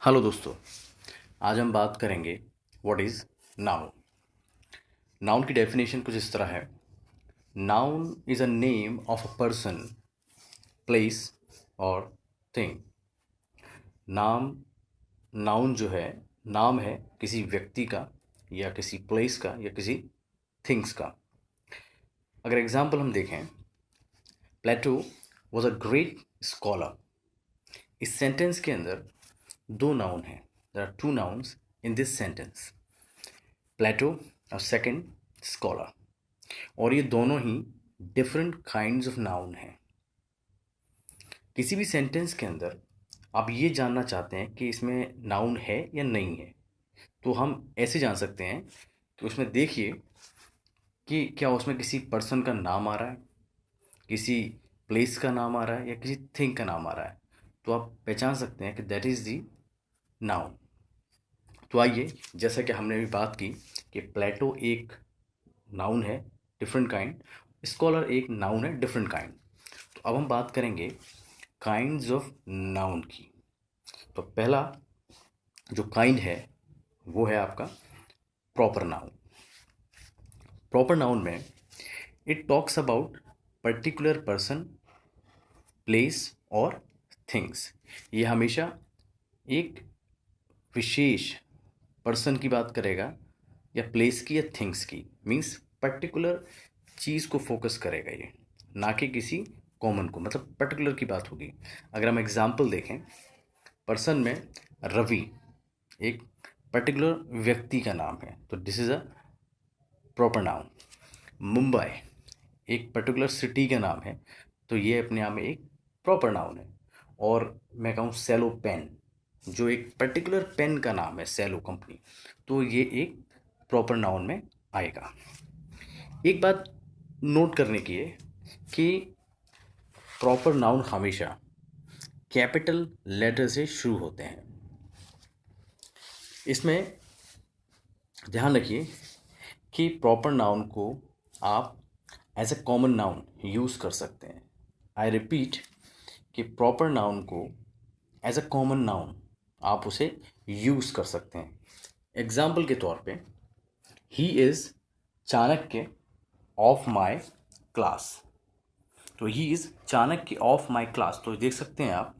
Hello दोस्तों। आज हम बात करेंगे व्हाट इज़ नाउन। नाउन की डेफिनेशन कुछ इस तरह है। Noun is a name of a person, place और थिंग। नाम नाउन जो है, नाम है किसी व्यक्ति का या किसी प्लेस का या किसी थिंग्स का। अगर एग्जाम्पल हम देखें, Plato was a great scholar. इस सेंटेंस के अंदर दो नाउन हैं। There are two nouns in this sentence, Plato और सेकंड स्कॉलर। और ये दोनों ही डिफरेंट काइंड्स ऑफ नाउन हैं। किसी भी सेंटेंस के अंदर आप ये जानना चाहते हैं कि इसमें नाउन है या नहीं है, तो हम ऐसे जान सकते हैं कि उसमें देखिए कि क्या उसमें किसी पर्सन का नाम आ रहा है, किसी प्लेस का नाम आ रहा है या किसी थिंग का नाम आ रहा है। तो आप पहचान सकते हैं कि दैट इज़ दी नाउन। तो आइए, जैसा कि हमने अभी बात की कि प्लेटो एक नाउन है डिफरेंट काइंड, स्कॉलर एक नाउन है डिफरेंट काइंड। तो अब हम बात करेंगे काइंड्स ऑफ नाउन की। तो पहला जो काइंड है वो है आपका प्रॉपर नाउन। प्रॉपर नाउन में it talks about particular person, place और थिंग्स। ये हमेशा एक विशेष पर्सन की बात करेगा या प्लेस की या थिंग्स की, मीन्स पर्टिकुलर चीज़ को फोकस करेगा ये, ना कि किसी कॉमन को, मतलब पर्टिकुलर की बात होगी। अगर हम एग्जाम्पल देखें, पर्सन में रवि एक पर्टिकुलर व्यक्ति का नाम है, तो this is a proper noun. Mumbai एक पर्टिकुलर सिटी का नाम है, तो ये अपने आप में एक प्रॉपर नाउन है। और मैं कहूँ सेलो पेन, जो एक पर्टिकुलर पेन का नाम है, सेलो कंपनी, तो ये एक प्रॉपर नाउन में आएगा। एक बात नोट करने की है कि प्रॉपर नाउन हमेशा कैपिटल लेटर से शुरू होते हैं। इसमें ध्यान रखिए कि प्रॉपर नाउन को आप as a common noun use कर सकते हैं। आई रिपीट कि प्रॉपर नाउन को एज अ कॉमन नाउन आप उसे यूज़ कर सकते हैं। एग्जाम्पल के तौर पे, he is Chanakya of my class. तो he is Chanakya of my class, तो देख सकते हैं आप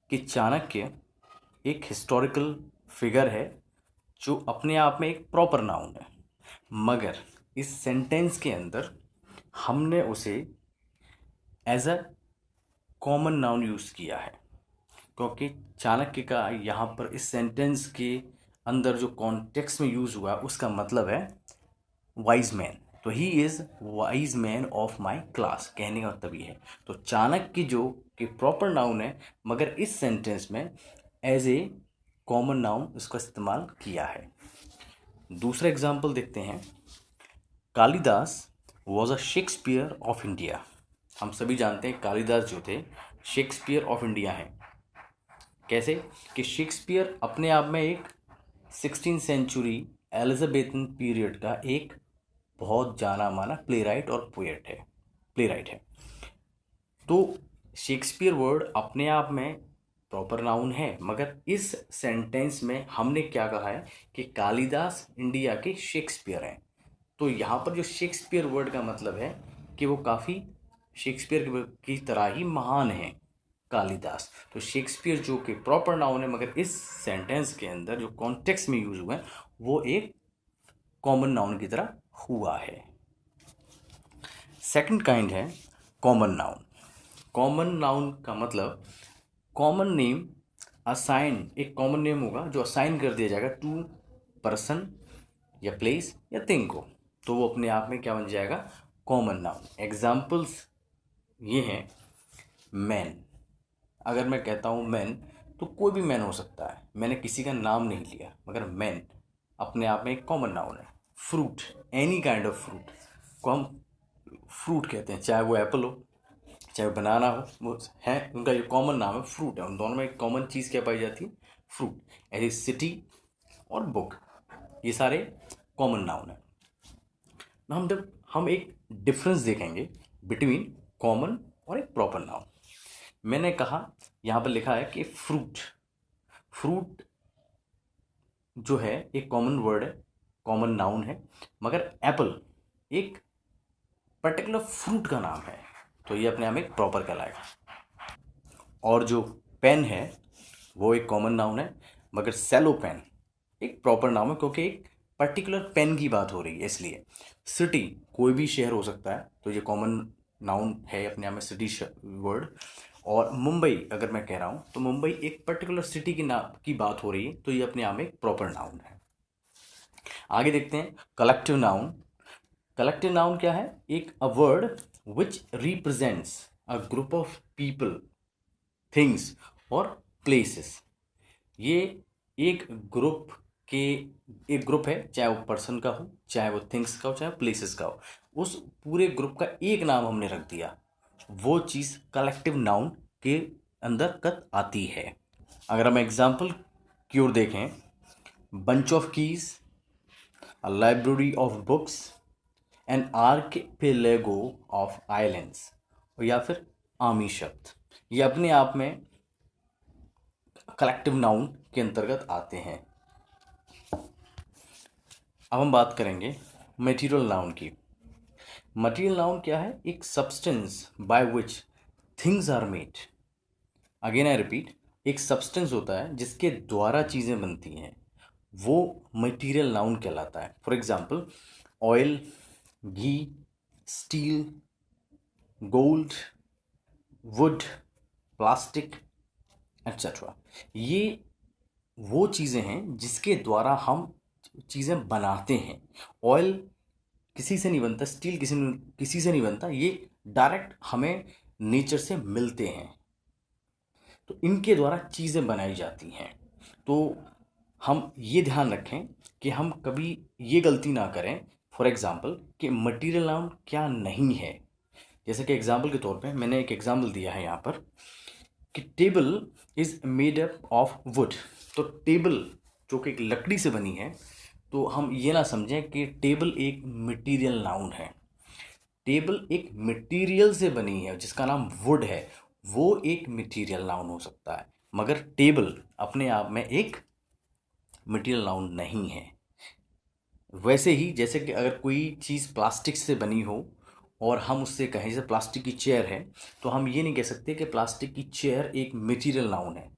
कि चाणक्य एक हिस्टोरिकल फिगर है जो अपने आप में एक प्रॉपर नाउन है, मगर इस सेंटेंस के अंदर हमने उसे as a common noun use किया है, क्योंकि चाणक्य का यहाँ पर इस सेंटेंस के अंदर जो कॉन्टेक्स्ट में यूज़ हुआ उसका मतलब है वाइज मैन। तो he is wise man of my class, कहने का मतलब ये है। तो चाणक्य जो कि प्रॉपर नाउन है, मगर इस सेंटेंस में एज ए कॉमन नाउन इसका इस्तेमाल किया है। दूसरा एग्जाम्पल देखते हैं, Kalidas was a Shakespeare of India. हम सभी जानते हैं कालिदास जो थे शेक्सपियर ऑफ इंडिया हैं। कैसे कि शेक्सपियर अपने आप में एक 16th सेंचुरी एलिजाबेथन पीरियड का एक बहुत जाना माना प्ले और पोएट है, प्ले है। तो शेक्सपियर वर्ड अपने आप में प्रॉपर नाउन है, मगर इस सेंटेंस में हमने क्या कहा है कि कालिदास इंडिया के शेक्सपियर हैं। तो यहाँ पर जो शेक्सपियर वर्ड का मतलब है कि वो काफ़ी शेक्सपियर की तरह ही महान है कालिदास। तो शेक्सपियर जो कि प्रॉपर नाउन है, मगर इस सेंटेंस के अंदर जो कॉन्टेक्स्ट में यूज हुआ है वो एक कॉमन नाउन की तरह हुआ है। सेकंड काइंड है कॉमन नाउन। कॉमन नाउन का मतलब कॉमन नेम असाइन, एक कॉमन नेम होगा जो असाइन कर दिया जाएगा टू पर्सन या प्लेस या थिंग को, तो वो अपने आप में क्या बन जाएगा, कॉमन नाउन। एग्जाम्पल्स ये हैं, मैन। अगर मैं कहता हूँ मैन, तो कोई भी मैन हो सकता है, मैंने किसी का नाम नहीं लिया, मगर मैन अपने आप में एक कॉमन नाउन है। Fruit, any kind of fruit को हम फ्रूट कहते हैं, चाहे वो एप्पल हो चाहे बनाना हो, वो है उनका जो कॉमन नाम है फ्रूट है। उन दोनों में एक कॉमन चीज़ क्या पाई जाती है, फ्रूट। ऐसे सिटी और बुक, ये सारे कॉमन नाउन है ना। हम एक डिफरेंस देखेंगे बिटवीन कॉमन और एक प्रॉपर नाउन। मैंने कहा यहाँ पर लिखा है कि फ्रूट, फ्रूट जो है एक कॉमन वर्ड है, कॉमन नाउन है, मगर एप्पल एक पर्टिकुलर फ्रूट का नाम है, तो ये अपने आप में एक प्रॉपर कहलाएगा। और जो पेन है वो एक कॉमन नाउन है, मगर सेलो पेन एक प्रॉपर नाउन है, क्योंकि एक पर्टिकुलर पेन की बात हो रही है इसलिए। सिटी कोई भी शहर हो सकता है, तो ये कॉमन नाउन है अपने आप में, सिटी वर्ड। और मुंबई अगर मैं कह रहा हूँ तो मुंबई एक पर्टिकुलर सिटी की बात हो रही है, तो ये अपने आप में एक प्रॉपर नाउन है। आगे देखते हैं कलेक्टिव नाउन। कलेक्टिव नाउन क्या है? एक a word which represents a group of people, things और प्लेसेस। ये एक ग्रुप के एक ग्रुप है, चाहे वो पर्सन का हो, चाहे वो थिंग्स का हो, चाहे प्लेसेस का हो, उस पूरे ग्रुप का एक नाम हमने रख दिया, वो चीज़ कलेक्टिव नाउन के अंदर कत आती है। अगर हम एग्जाम्पल की ओर देखें, bunch of keys, a library of books, an archipelago of islands, या फिर आमी शब्द, ये अपने आप में कलेक्टिव नाउन के अंतर्गत आते हैं। अब हम बात करेंगे मटेरियल नाउन की। मटेरियल नाउन क्या है? एक substance by which things are made. Again I repeat, एक सब्सटेंस होता है जिसके द्वारा चीज़ें बनती हैं, वो मटेरियल नाउन कहलाता है। For example oil, ghee, steel, gold, would, plastic etcetera. ये वो चीज़ें हैं जिसके द्वारा हम चीज़ें बनाते हैं। ऑयल किसी से नहीं बनता, स्टील किसी से नहीं बनता, ये डायरेक्ट हमें नेचर से मिलते हैं, तो इनके द्वारा चीज़ें बनाई जाती हैं। तो हम ये ध्यान रखें कि हम कभी ये गलती ना करें, फॉर एग्ज़ाम्पल, कि मटेरियल नाउन क्या नहीं है। जैसे कि एग्ज़ाम्पल के तौर पे मैंने एक एग्ज़ाम्पल दिया है यहाँ पर कि table is made up of would. तो टेबल जो कि एक लकड़ी से बनी है, तो हम ये ना समझें कि टेबल एक मटेरियल नाउन है। टेबल एक मटेरियल से बनी है जिसका नाम वुड है, वो एक मटेरियल नाउन हो सकता है, मगर टेबल अपने आप में एक मटेरियल नाउन नहीं है। वैसे ही जैसे कि अगर कोई चीज़ प्लास्टिक से बनी हो और हम उससे कहें, जैसे प्लास्टिक की चेयर है, तो हम ये नहीं कह सकते कि प्लास्टिक की चेयर एक मटेरियल नाउन है।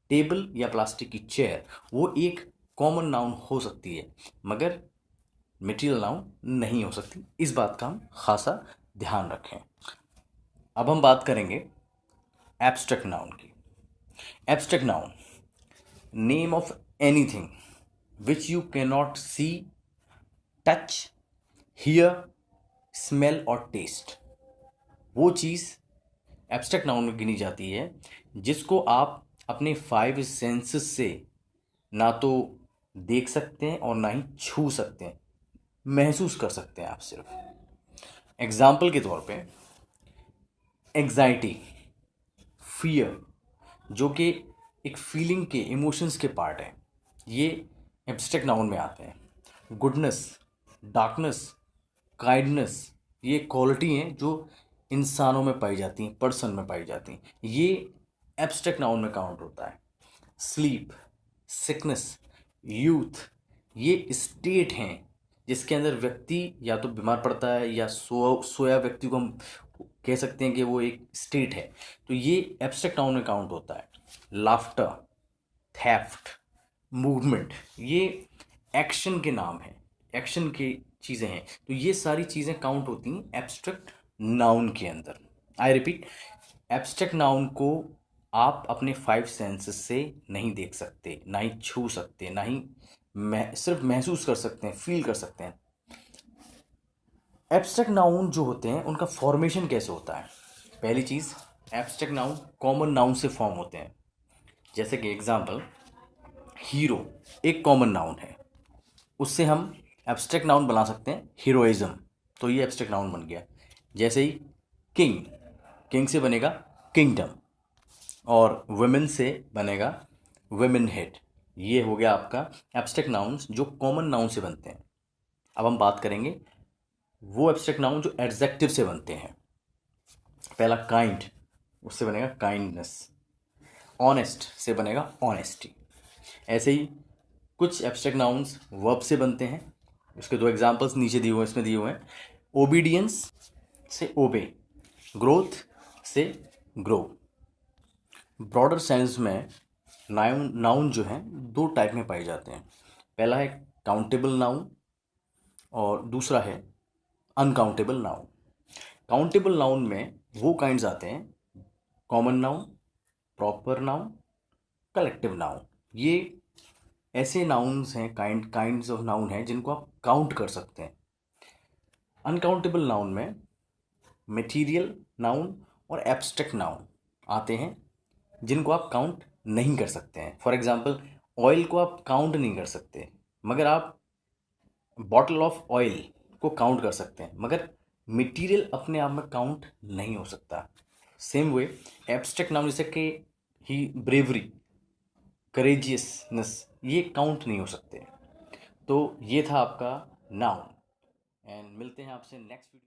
टेबल या प्लास्टिक की चेयर वो एक कॉमन नाउन हो सकती है, मगर मटेरियल नाउन नहीं हो सकती। इस बात का हम खासा ध्यान रखें। अब हम बात करेंगे एब्स्ट्रैक्ट नाउन की। Abstract noun, name of anything which you can not see, touch, hear, smell और टेस्ट। वो चीज़ एब्स्ट्रैक्ट नाउन में गिनी जाती है जिसको आप अपने 5 सेंसेस से ना तो देख सकते हैं और ना ही छू सकते हैं, महसूस कर सकते हैं आप सिर्फ। एग्जाम्पल के तौर पे एग्जाइटी, फियर, जो कि एक फीलिंग के, इमोशंस के पार्ट हैं, ये एब्स्ट्रैक्ट नाउन में आते हैं। गुडनेस, डार्कनेस, काइंडनेस, ये क्वालिटी हैं जो इंसानों में पाई जाती हैं, पर्सन में पाई जाती हैं, ये एब्स्ट्रैक्ट नाउन में काउंट होता है। स्लीप, सिकनेस, यूथ, ये स्टेट हैं जिसके अंदर व्यक्ति या तो बीमार पड़ता है या सोया व्यक्ति को हम कह सकते हैं कि वो एक स्टेट है, तो ये एब्स्ट्रैक्ट नाउन में काउंट होता है। लाफ्टर, थेफ्ट, मूवमेंट, ये एक्शन के नाम हैं, एक्शन की चीज़ें हैं, तो ये सारी चीज़ें काउंट होती हैं एब्स्ट्रैक्ट नाउन के अंदर। आई रिपीट, एब्स्ट्रैक्ट नाउन को आप अपने 5 सेंसेस से नहीं देख सकते, ना ही छू सकते, ना ही सिर्फ महसूस कर सकते हैं, फील कर सकते हैं। एब्स्ट्रैक्ट नाउन जो होते हैं उनका फॉर्मेशन कैसे होता है? पहली चीज़, एब्स्ट्रैक्ट नाउन कॉमन नाउन से फॉर्म होते हैं। जैसे कि एग्जांपल, हीरो एक कॉमन नाउन है, उससे हम एब्स्ट्रैक्ट नाउन बना सकते हैं हीरोइज्म, तो ये एब्स्ट्रैक्ट नाउन बन गया। जैसे ही किंग, किंग से बनेगा किंगडम, और वुमेन से बनेगा वुमेन हेड, ये हो गया आपका एब्स्ट्रैक्ट नाउन्स जो कॉमन नाउन से बनते हैं। अब हम बात करेंगे वो एब्स्ट्रैक्ट नाउन जो एडजेक्टिव से बनते हैं। पहला काइंड, उससे बनेगा काइंडनेस। ऑनेस्ट से बनेगा ऑनेस्टी। ऐसे ही कुछ एब्स्ट्रैक्ट नाउन्स वर्ब से बनते हैं। उसके दो एग्जांपल्स नीचे दिए हुए इसमें दिए हुए हैं। ओबीडियंस से ओबे, ग्रोथ से ग्रो। ब्रॉडर सेंस में नाउन जो हैं दो टाइप में पाए जाते हैं। पहला है काउंटेबल नाउन और दूसरा है अनकाउंटेबल नाउन। काउंटेबल नाउन में वो काइंड्स आते हैं common noun, proper noun, collective noun. ये ऐसे नाउन्स हैं, काइंड्स ऑफ नाउन हैं जिनको आप काउंट कर सकते हैं। अनकाउंटेबल नाउन में मटेरियल नाउन और एब्स्ट्रैक्ट नाउन आते हैं जिनको आप काउंट नहीं कर सकते हैं। फॉर एग्जांपल, ऑयल को आप काउंट नहीं कर सकते, मगर आप बॉटल ऑफ ऑयल को काउंट कर सकते हैं, मगर मटेरियल अपने आप में काउंट नहीं हो सकता। सेम वे एब्स्ट्रैक्ट नाउन जैसे कि ही ब्रेवरी, करेजियसनेस, ये काउंट नहीं हो सकते। तो ये था आपका नाउन, एंड मिलते हैं आपसे नेक्स्ट वीडियो।